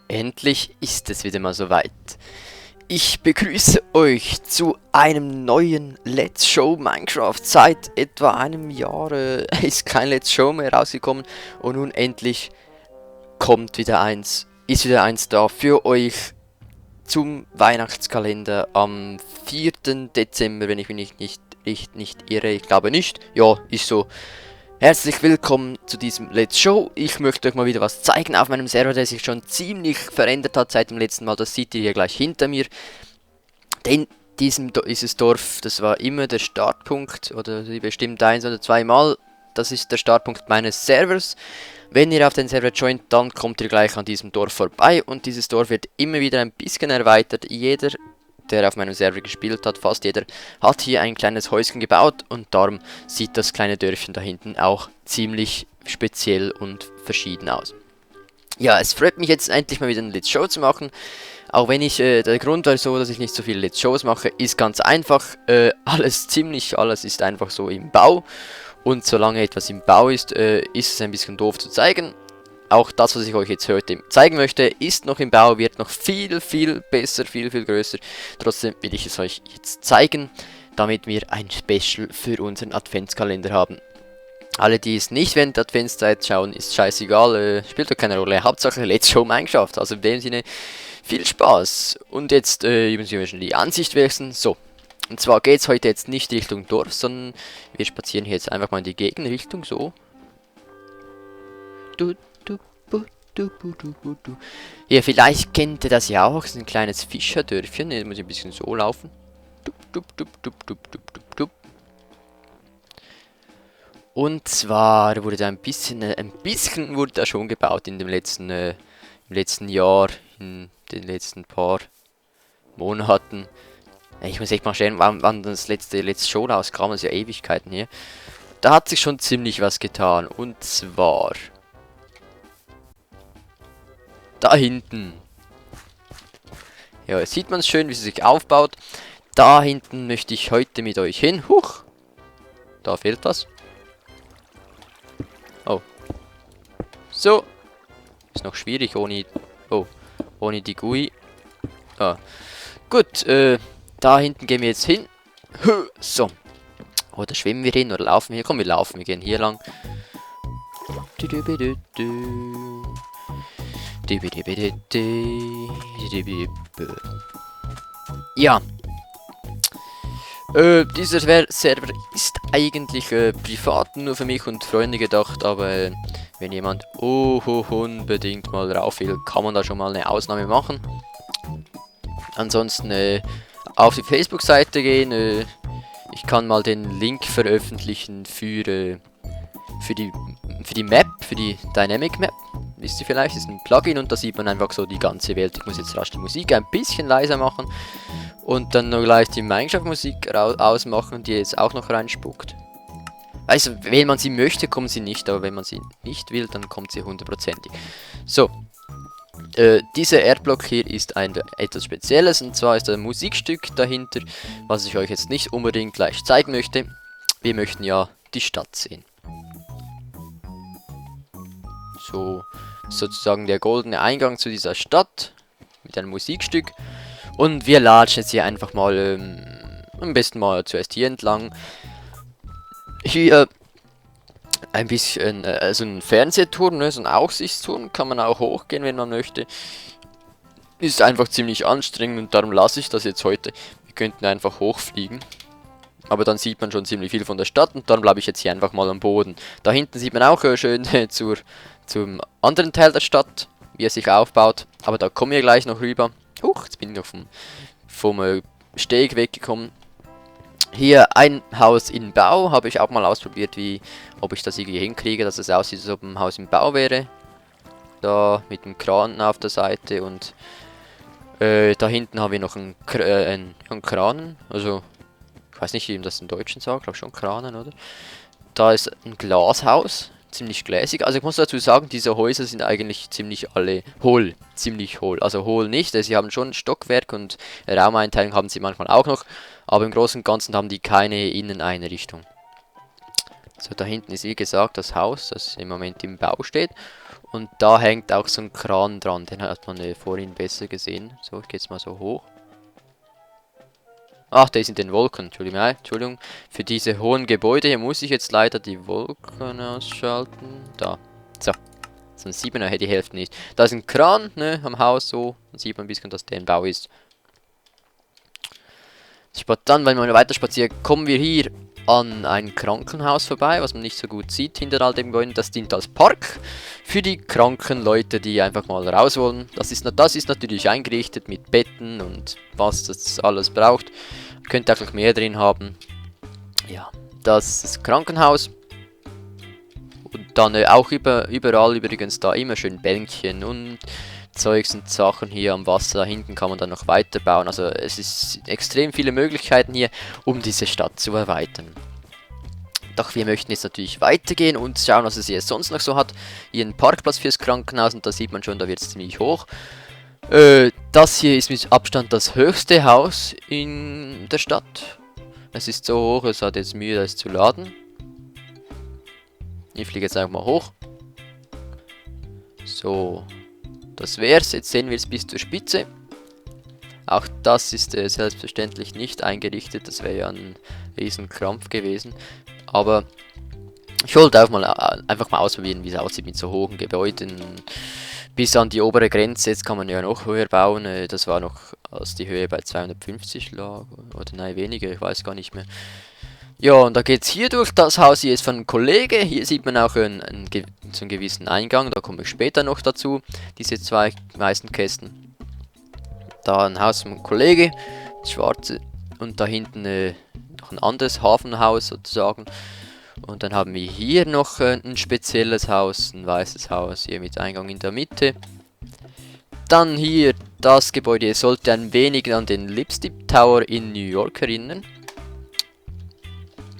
Endlich ist es wieder mal soweit. Ich begrüße euch zu einem neuen Let's Show Minecraft. Seit etwa einem Jahr ist kein Let's Show mehr rausgekommen und nun endlich ist wieder eins da für euch zum Weihnachtskalender am 4. Dezember, wenn ich mich nicht irre. Ich glaube nicht. Ja, ist so. Herzlich willkommen zu diesem Let's Show. Ich möchte euch mal wieder was zeigen auf meinem Server, der sich schon ziemlich verändert hat seit dem letzten Mal. Das seht ihr hier gleich hinter mir. Denn dieses Dorf, das war immer der Startpunkt, oder bestimmt 1 oder 2 Mal. Das ist der Startpunkt meines Servers. Wenn ihr auf den Server joint, dann kommt ihr gleich an diesem Dorf vorbei. Und dieses Dorf wird immer wieder ein bisschen erweitert. Jeder, der auf meinem Server gespielt hat, fast jeder, hat hier ein kleines Häuschen gebaut und darum sieht das kleine Dörfchen da hinten auch ziemlich speziell und verschieden aus. Ja, es freut mich jetzt endlich mal wieder eine Let's Show zu machen, auch wenn der Grund war so, dass ich nicht so viele Let's Shows mache, ist ganz einfach, alles ist einfach so im Bau und solange etwas im Bau ist, ist es ein bisschen doof zu zeigen. Auch das, was ich euch jetzt heute zeigen möchte, ist noch im Bau, wird noch viel, viel besser, viel, viel größer. Trotzdem will ich es euch jetzt zeigen, damit wir ein Special für unseren Adventskalender haben. Alle, die es nicht während der Adventszeit schauen, ist scheißegal, spielt doch keine Rolle. Hauptsache Let's Show Minecraft. Also in dem Sinne, viel Spaß. Und jetzt müssen wir schon die Ansicht wechseln. So, und zwar geht es heute jetzt nicht Richtung Dorf, sondern wir spazieren hier jetzt einfach mal in die Gegenrichtung, so. Ja, vielleicht kennt ihr das ja auch, es ist ein kleines Fischerdörfchen, jetzt muss ich ein bisschen so laufen. Und zwar wurde da ein bisschen wurde da schon gebaut in dem im letzten Jahr, in den letzten paar Monaten. Ich muss echt mal schauen, wann das letzte Let's Show rauskam, das ist ja Ewigkeiten hier. Da hat sich schon ziemlich was getan, und zwar da hinten. Ja, jetzt sieht man es schön, wie sie sich aufbaut. Da hinten möchte ich heute mit euch hin. Huch! Da fehlt was. Oh. So. Ist noch schwierig ohne... Oh. Ohne die GUI. Ah. Gut, da hinten gehen wir jetzt hin. So. Oder schwimmen wir hin oder laufen wir? Komm, wir laufen. Wir gehen hier lang. Ja. Dieser Server ist eigentlich privat nur für mich und Freunde gedacht, aber wenn jemand unbedingt mal rauf will, kann man da schon mal eine Ausnahme machen. Ansonsten auf die Facebook-Seite gehen. Ich kann mal den Link veröffentlichen für die Map, für die Dynamic Map. Wisst ihr vielleicht, ist ein Plugin und da sieht man einfach so die ganze Welt. Ich muss jetzt rasch die Musik ein bisschen leiser machen und dann noch gleich die Minecraft-Musik ausmachen, die jetzt auch noch reinspuckt. Also, wenn man sie möchte, kommen sie nicht, aber wenn man sie nicht will, dann kommt sie hundertprozentig. So, dieser Erdblock hier ist etwas Spezielles, und zwar ist ein Musikstück dahinter, was ich euch jetzt nicht unbedingt gleich zeigen möchte. Wir möchten ja die Stadt sehen. So, sozusagen der goldene Eingang zu dieser Stadt mit einem Musikstück. Und wir latschen jetzt hier einfach mal, am besten mal zuerst hier entlang. Hier ein bisschen, so ein Fernsehturm, ne, so ein Aussichtsturm, kann man auch hochgehen, wenn man möchte. Ist einfach ziemlich anstrengend und darum lasse ich das jetzt heute. Wir könnten einfach hochfliegen. Aber dann sieht man schon ziemlich viel von der Stadt und darum bleibe ich jetzt hier einfach mal am Boden. Da hinten sieht man auch schön zum anderen Teil der Stadt, wie er sich aufbaut. Aber da kommen wir gleich noch rüber. Huch, jetzt bin ich noch vom Steg weggekommen. Hier ein Haus in Bau, habe ich auch mal ausprobiert, ob ich das irgendwie hinkriege, dass es aussieht, als ob ein Haus im Bau wäre. Da mit dem Kran auf der Seite und da hinten haben wir noch einen Kran, also ich weiß nicht, wie man das im Deutschen sagt, glaube schon Kranen, oder? Da ist ein Glashaus, ziemlich gläsig. Also ich muss dazu sagen, diese Häuser sind eigentlich ziemlich hohl. Also hohl nicht, sie haben schon Stockwerk und Raumeinteilung haben sie manchmal auch noch, aber im Großen und Ganzen haben die keine Inneneinrichtung. So, da hinten ist wie gesagt das Haus, das im Moment im Bau steht. Und da hängt auch so ein Kran dran, den hat man vorhin besser gesehen. So, ich gehe jetzt mal so hoch. Ach, der ist in den Wolken, Entschuldigung, Entschuldigung. Für diese hohen Gebäude hier muss ich jetzt leider die Wolken ausschalten. Da, so. Sonst sieht man nachher die Hälfte nicht. Da ist ein Kran, ne, am Haus so. Dann sieht man ein bisschen, dass der in Bau ist. Dann, wenn man weiter spaziert, kommen wir hier an ein Krankenhaus vorbei, was man nicht so gut sieht hinter all dem Gebäude. Das dient als Park für die kranken Leute, die einfach mal raus wollen. Das ist natürlich eingerichtet mit Betten und was das alles braucht. Könnte auch noch mehr drin haben. Ja, das ist das Krankenhaus. Und dann auch überall übrigens da immer schön Bänkchen und Zeugs und Sachen hier am Wasser. Da hinten kann man dann noch weiterbauen. Also es ist extrem viele Möglichkeiten hier, um diese Stadt zu erweitern. Doch wir möchten jetzt natürlich weitergehen und schauen, was es hier sonst noch so hat. Hier ein Parkplatz fürs Krankenhaus und da sieht man schon, da wird es ziemlich hoch. Das hier ist mit Abstand das höchste Haus in der Stadt. Es ist so hoch, es hat jetzt Mühe, das zu laden. Ich fliege jetzt einfach mal hoch. So, das wär's. Jetzt sehen wir es bis zur Spitze. Auch das ist selbstverständlich nicht eingerichtet. Das wäre ja ein Riesenkrampf gewesen. Aber ich wollte auch mal, einfach mal ausprobieren, wie es aussieht mit so hohen Gebäuden. Bis an die obere Grenze. Jetzt kann man ja noch höher bauen. Das war noch, als die Höhe bei 250 lag. Oder nein, weniger. Ich weiß gar nicht mehr. Ja, und da geht's hier durch. Das Haus hier ist von einem Kollege. Hier sieht man auch so einen gewissen Eingang. Da komme ich später noch dazu. Diese zwei meisten Kästen. Da ein Haus von einem Kollege. Das schwarze. Und da hinten noch ein anderes Hafenhaus sozusagen. Und dann haben wir hier noch ein spezielles Haus. Ein weißes Haus hier mit Eingang in der Mitte. Dann hier das Gebäude sollte ein wenig an den Lipstick Tower in New York erinnern.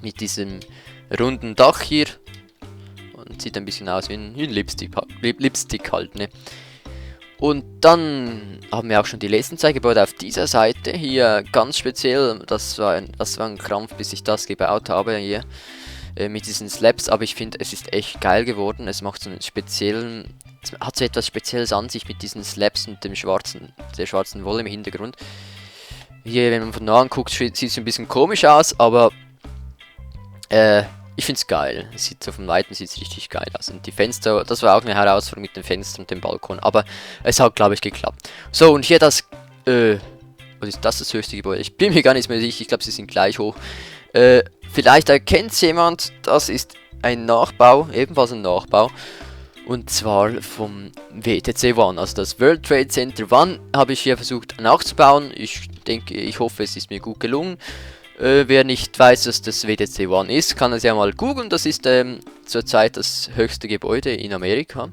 Mit diesem runden Dach hier. Und sieht ein bisschen aus wie ein Lipstick halt, ne? Und dann haben wir auch schon die letzten zwei Gebäude auf dieser Seite. Hier ganz speziell, das war ein Krampf, bis ich das gebaut habe hier. Mit diesen Slabs, aber ich finde, es ist echt geil geworden. Es macht so einen speziellen, es hat so etwas Spezielles an sich mit diesen Slabs und der schwarzen Wolle im Hintergrund. Hier, wenn man von nah anguckt, sieht es ein bisschen komisch aus, aber ich finde es geil. Es sieht so vom Weiten richtig geil aus. Und die Fenster, das war auch eine Herausforderung mit den Fenstern und dem Balkon. Aber es hat, glaube ich, geklappt. So, und hier was ist das höchste Gebäude? Ich bin mir gar nicht mehr sicher. Ich glaube, sie sind gleich hoch. Vielleicht erkennt es jemand. Das ist ein Nachbau. Ebenfalls ein Nachbau. Und zwar vom WTC One. Also das World Trade Center One habe ich hier versucht nachzubauen. Ich hoffe, es ist mir gut gelungen. Wer nicht weiß, was das WTC One ist, kann es ja mal googeln. Das ist zurzeit das höchste Gebäude in Amerika.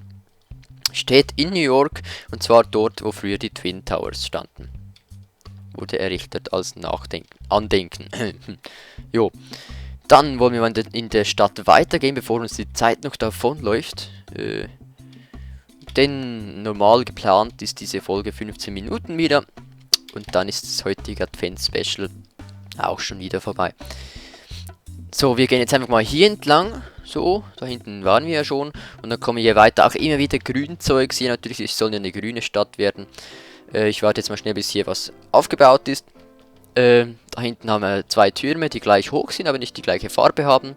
Steht in New York und zwar dort, wo früher die Twin Towers standen. Wurde errichtet als Andenken. Jo. Dann wollen wir mal in der Stadt weitergehen, bevor uns die Zeit noch davonläuft. Denn normal geplant ist diese Folge 15 Minuten wieder. Und dann ist das heutige Advents-Special auch schon wieder vorbei. So, wir gehen jetzt einfach mal hier entlang. So, da hinten waren wir ja schon. Und dann kommen wir hier weiter. Auch immer wieder Grünzeugs. Hier natürlich, es soll ja eine grüne Stadt werden. Ich warte jetzt mal schnell, bis hier was aufgebaut ist. Da hinten haben wir zwei Türme, die gleich hoch sind, aber nicht die gleiche Farbe haben.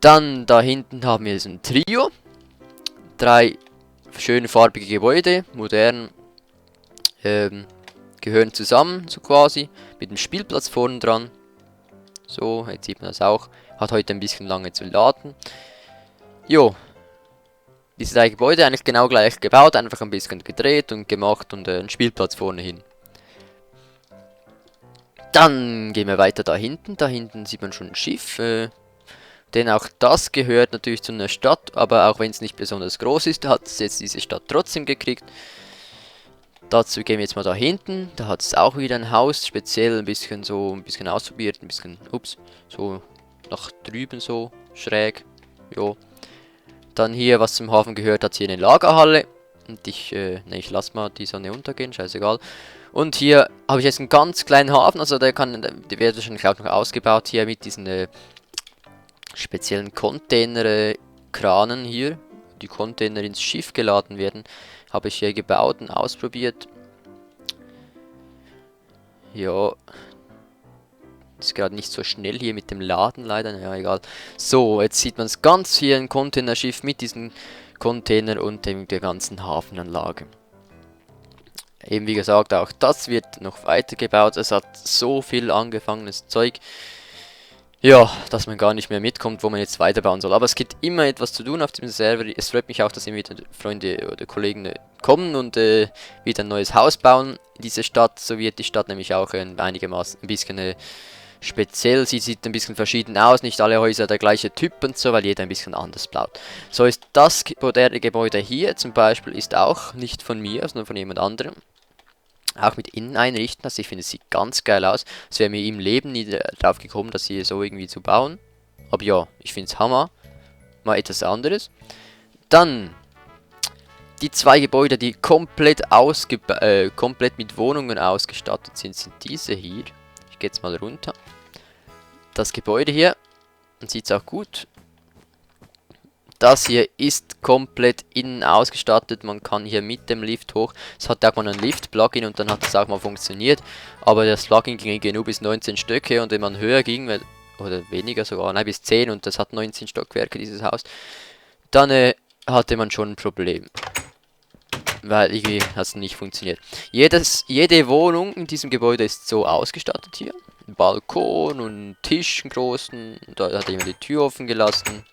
Dann da hinten haben wir so ein Trio. 3 schöne farbige Gebäude, modern. Gehören zusammen, so quasi, mit dem Spielplatz vorne dran. So, jetzt sieht man das auch. Hat heute ein bisschen lange zu laden. Jo. Diese 3 Gebäude eigentlich genau gleich gebaut, einfach ein bisschen gedreht und gemacht und einen Spielplatz vorne hin. Dann gehen wir weiter da hinten. Da hinten sieht man schon ein Schiff. Denn auch das gehört natürlich zu einer Stadt, aber auch wenn es nicht besonders groß ist, hat es jetzt diese Stadt trotzdem gekriegt. Dazu gehen wir jetzt mal da hinten. Da hat es auch wieder ein Haus, speziell ein bisschen ausprobiert, ein bisschen, so nach drüben so schräg. Jo. Dann hier, was zum Hafen gehört, hat hier eine Lagerhalle. Und ich lasse mal die Sonne untergehen, scheißegal. Und hier habe ich jetzt einen ganz kleinen Hafen, also der wird wahrscheinlich auch noch ausgebaut hier mit diesen speziellen Container-Kranen hier. die Container ins Schiff geladen werden. Habe ich hier gebaut und ausprobiert. Ja, ist gerade nicht so schnell hier mit dem Laden leider, naja, egal. So, jetzt sieht man es ganz hier, ein Containerschiff mit diesem Container und der ganzen Hafenanlage. Eben wie gesagt, auch das wird noch weitergebaut. Es hat so viel angefangenes Zeug, ja, dass man gar nicht mehr mitkommt, wo man jetzt weiterbauen soll. Aber es gibt immer etwas zu tun auf diesem Server. Es freut mich auch, dass immer wieder Freunde oder Kollegen kommen und wieder ein neues Haus bauen in dieser Stadt. So wird die Stadt nämlich auch einigermaßen ein bisschen speziell. Sie sieht ein bisschen verschieden aus. Nicht alle Häuser der gleiche Typ und so, weil jeder ein bisschen anders baut. So ist das moderne Gebäude hier zum Beispiel ist auch nicht von mir, sondern von jemand anderem. Auch mit Inneneinrichten, also ich finde, es sieht ganz geil aus. Es wäre mir im Leben nie drauf gekommen, das hier so irgendwie zu bauen. Aber ja, ich finde es Hammer. Mal etwas anderes. Dann die zwei Gebäude, die komplett mit Wohnungen ausgestattet sind, sind diese hier. Ich gehe jetzt mal runter. Das Gebäude hier, man sieht es auch gut. Das hier ist komplett innen ausgestattet, man kann hier mit dem Lift hoch. Es hat auch mal ein Lift-Plugin und dann hat es auch mal funktioniert. Aber das Plugin ging nur bis 19 Stöcke und wenn man höher ging, oder weniger sogar, nein bis 10 und das hat 19 Stockwerke dieses Haus, dann hatte man schon ein Problem. Weil irgendwie hat es nicht funktioniert. Jede Wohnung in diesem Gebäude ist so ausgestattet hier. Ein Balkon und einen Tisch, einen großen, da hat jemand die Tür offen gelassen.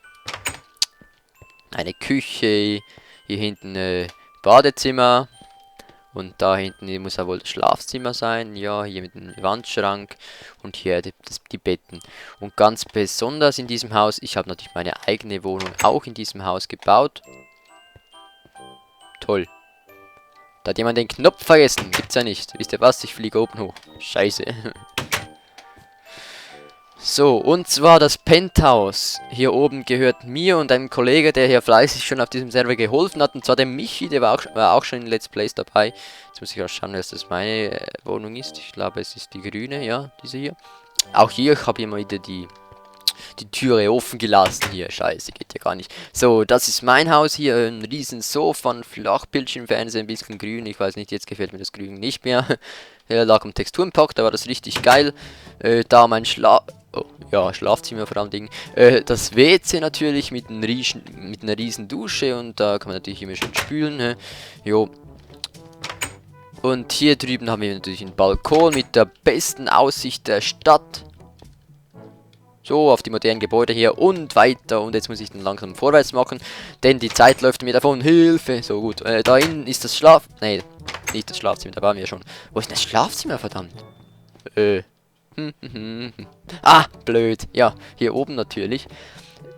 Eine Küche, hier hinten Badezimmer und da hinten muss ja wohl das Schlafzimmer sein, ja, hier mit dem Wandschrank und hier die Betten. Und ganz besonders in diesem Haus, ich habe natürlich meine eigene Wohnung auch in diesem Haus gebaut. Toll. Da hat jemand den Knopf vergessen, gibt's ja nicht. Wisst ihr was, ich fliege oben hoch. Scheiße. So, und zwar das Penthouse. Hier oben gehört mir und einem Kollege, der hier fleißig schon auf diesem Server geholfen hat. Und zwar der Michi, der war auch schon in Let's Plays dabei. Jetzt muss ich auch schauen, dass das meine Wohnung ist. Ich glaube, es ist die grüne, ja, diese hier. Auch hier, ich habe hier mal wieder die Türe offen gelassen hier. Scheiße, geht ja gar nicht. So, das ist mein Haus hier. Ein riesen Sofa, ein Flachbildschirmfernseher, ein bisschen grün. Ich weiß nicht, jetzt gefällt mir das Grün nicht mehr. Er lag am Texturenpack, da war das richtig geil. Da mein Schlafzimmer vor allem. Das WC natürlich mit einer riesen Dusche und da kann man natürlich immer schön spülen. Jo. Und hier drüben haben wir natürlich einen Balkon mit der besten Aussicht der Stadt. So, auf die modernen Gebäude hier und weiter. Und jetzt muss ich dann langsam vorwärts machen, denn die Zeit läuft mir davon. Hilfe! So gut. Da innen ist das Nee, nicht das Schlafzimmer, da waren wir schon. Wo ist denn das Schlafzimmer, verdammt? Ah, blöd. Ja, hier oben natürlich.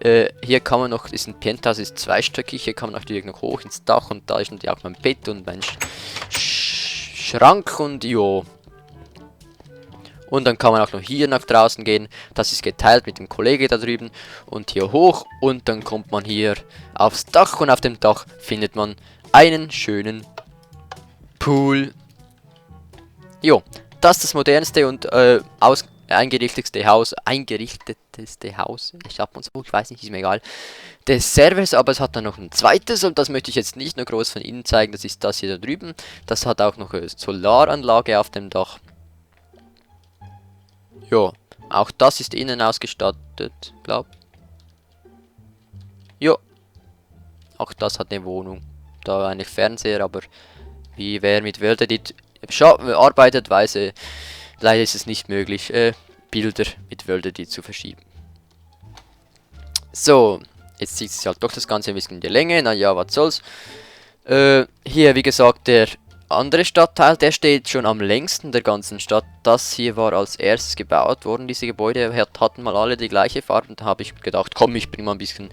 Hier kann man noch, ist ein Penthouse, ist zweistöckig. Hier kann man natürlich noch hoch ins Dach und da ist natürlich auch mein Bett und mein Schrank und jo. Und dann kann man auch noch hier nach draußen gehen. Das ist geteilt mit dem Kollege da drüben. Und hier hoch. Und dann kommt man hier aufs Dach. Und auf dem Dach findet man einen schönen Pool. Jo, das ist das modernste und eingerichtetste Haus. Ich hab uns so, ich weiß nicht, ist mir egal. Des Servers, aber es hat dann noch ein zweites. Und das möchte ich jetzt nicht nur groß von innen zeigen. Das ist das hier da drüben. Das hat auch noch eine Solaranlage auf dem Dach. Ja, auch das ist innen ausgestattet, glaub. Ja, auch das hat eine Wohnung. Da eigentlich Fernseher, aber wer mit WorldEdit arbeitet, weiß, leider ist es nicht möglich, Bilder mit WorldEdit zu verschieben. So, jetzt zieht sich halt doch das Ganze ein bisschen in die Länge, naja, was soll's. Hier, wie gesagt, der andere Stadtteil, der steht schon am längsten der ganzen Stadt. Das hier war als erstes gebaut worden. Diese Gebäude hatten mal alle die gleiche Farbe. Und da habe ich gedacht, komm, ich bringe mal ein bisschen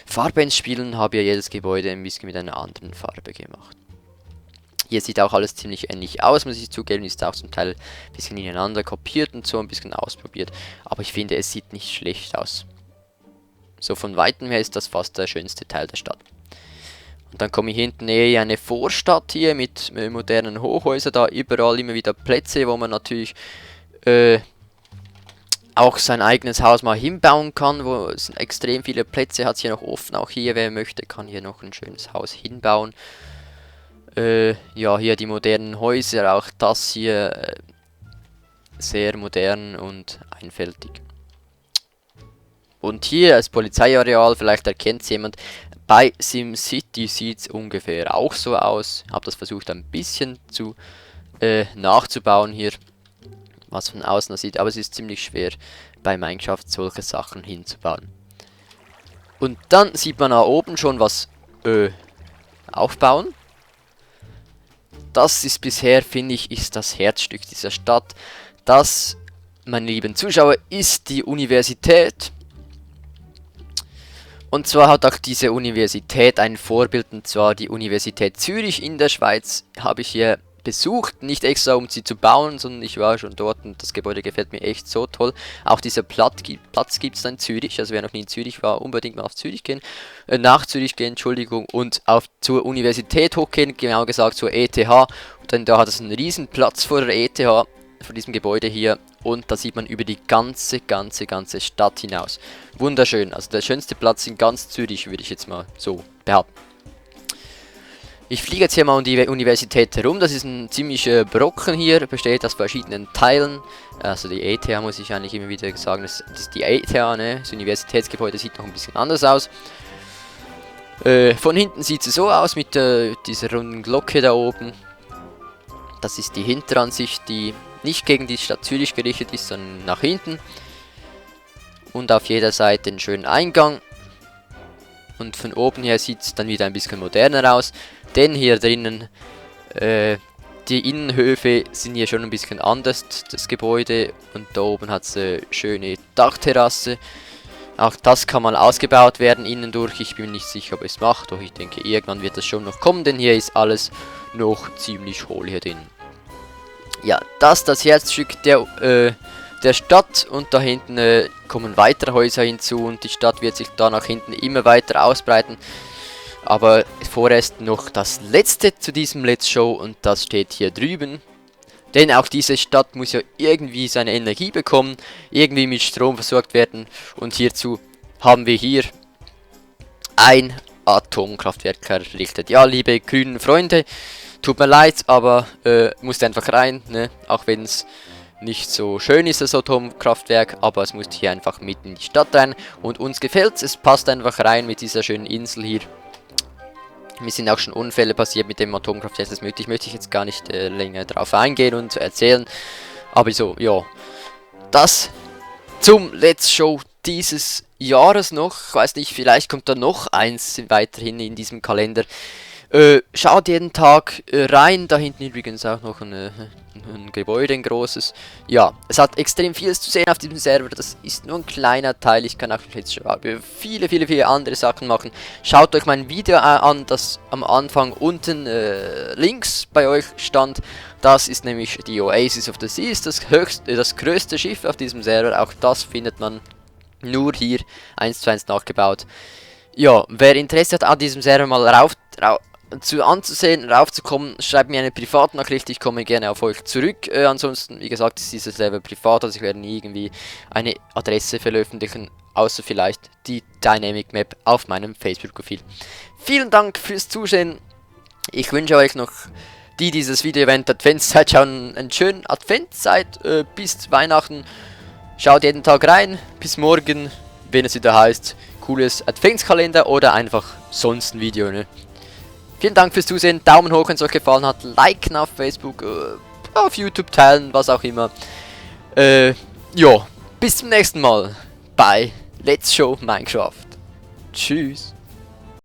Farbe ins Spiel und habe ja jedes Gebäude ein bisschen mit einer anderen Farbe gemacht. Hier sieht auch alles ziemlich ähnlich aus, muss ich zugeben. Ist auch zum Teil ein bisschen ineinander kopiert und so ein bisschen ausprobiert. Aber ich finde, es sieht nicht schlecht aus. So von Weitem her ist das fast der schönste Teil der Stadt. Und dann komme ich hinten eine Vorstadt hier mit modernen Hochhäusern, da überall immer wieder Plätze, wo man natürlich auch sein eigenes Haus mal hinbauen kann, wo es extrem viele Plätze hat, hier noch offen. Auch hier, wer möchte, kann hier noch ein schönes Haus hinbauen. Ja, hier die modernen Häuser, auch das hier sehr modern und einfältig. Und hier das Polizeiareal, vielleicht erkennt es jemand. Bei SimCity sieht es ungefähr auch so aus. Ich habe das versucht ein bisschen zu nachzubauen hier, was von außen aussieht, aber es ist ziemlich schwer bei Minecraft solche Sachen hinzubauen. Und dann sieht man da oben schon was aufbauen. Das ist bisher, finde ich, ist das Herzstück dieser Stadt. Das, meine lieben Zuschauer, ist die Universität. Und zwar hat auch diese Universität ein Vorbild, und zwar die Universität Zürich in der Schweiz. Habe ich hier besucht, nicht extra um sie zu bauen, sondern ich war schon dort und das Gebäude gefällt mir echt so toll. Auch dieser Platz gibt es da in Zürich, also wer noch nie in Zürich war, unbedingt mal auf Zürich gehen, nach Zürich gehen, Entschuldigung, und zur Universität hochgehen, genau gesagt zur ETH. Denn da hat es einen riesen Platz vor der ETH, vor diesem Gebäude hier, und da sieht man über die ganze Stadt hinaus. Wunderschön, also der schönste Platz in ganz Zürich, würde ich jetzt mal so behaupten. Ich fliege jetzt hier mal um die Universität herum. Das ist ein ziemlicher Brocken hier, besteht aus verschiedenen Teilen. Also die ETH muss ich eigentlich immer wieder sagen, das ist die ETH, ne? Das Universitätsgebäude sieht noch ein bisschen anders aus. Von hinten sieht es so aus mit dieser runden Glocke da oben. Das ist die Hinteransicht, die nicht gegen die Stadt Zürich gerichtet ist, sondern nach hinten. Und auf jeder Seite einen schönen Eingang. Und von oben her sieht es dann wieder ein bisschen moderner aus. Denn hier drinnen, die Innenhöfe sind hier schon ein bisschen anders, das Gebäude. Und da oben hat es eine schöne Dachterrasse. Auch das kann mal ausgebaut werden innen durch. Ich bin mir nicht sicher, ob es macht, doch ich denke, irgendwann wird das schon noch kommen, denn hier ist alles noch ziemlich hohl hier drin. Ja, das Herzstück der Stadt, und da hinten kommen weitere Häuser hinzu und die Stadt wird sich da nach hinten immer weiter ausbreiten. Aber vorerst noch das letzte zu diesem Let's Show, und das steht hier drüben. Denn auch diese Stadt muss ja irgendwie seine Energie bekommen, irgendwie mit Strom versorgt werden, und hierzu haben wir hier ein Atomkraftwerk errichtet. Ja, liebe grünen Freunde, tut mir leid, aber musste einfach rein, ne? Auch wenn es nicht so schön ist, das Atomkraftwerk, aber es musste hier einfach mitten in die Stadt rein und uns gefällt es passt einfach rein mit dieser schönen Insel hier. Mir sind auch schon Unfälle passiert mit dem Atomkraftwerk, das möchte ich jetzt gar nicht länger drauf eingehen und erzählen, aber so, ja, das zum Let's Show dieses Jahres noch. Ich weiß nicht, vielleicht kommt da noch eins weiterhin in diesem Kalender. Schaut jeden Tag rein, da hinten übrigens auch noch ein Gebäude, ein großes. Ja, es hat extrem vieles zu sehen auf diesem Server, das ist nur ein kleiner Teil, ich kann auch jetzt schon viele andere Sachen machen. Schaut euch mein Video an, das am Anfang unten links bei euch stand. Das ist nämlich die Oasis of the Seas, das größte Schiff auf diesem Server, auch das findet man nur hier 1:1 nachgebaut. Ja, wer Interesse hat, an diesem Server mal raufzukommen, schreibt mir eine Privatnachricht, ich komme gerne auf euch zurück. Ansonsten, wie gesagt, ist dieses Server privat, also ich werde nie irgendwie eine Adresse veröffentlichen, außer vielleicht die Dynamic Map auf meinem Facebook-Profil. Vielen Dank fürs Zusehen. Ich wünsche euch noch, die dieses Video-Event Adventszeit schauen, einen schönen Adventszeit bis Weihnachten. Schaut jeden Tag rein, bis morgen, wenn es wieder heißt, cooles Adventskalender oder einfach sonst ein Video, ne? Vielen Dank fürs Zusehen, Daumen hoch, wenn es euch gefallen hat, liken auf Facebook, auf YouTube teilen, was auch immer. Ja, bis zum nächsten Mal bei Let's Show Minecraft. Tschüss.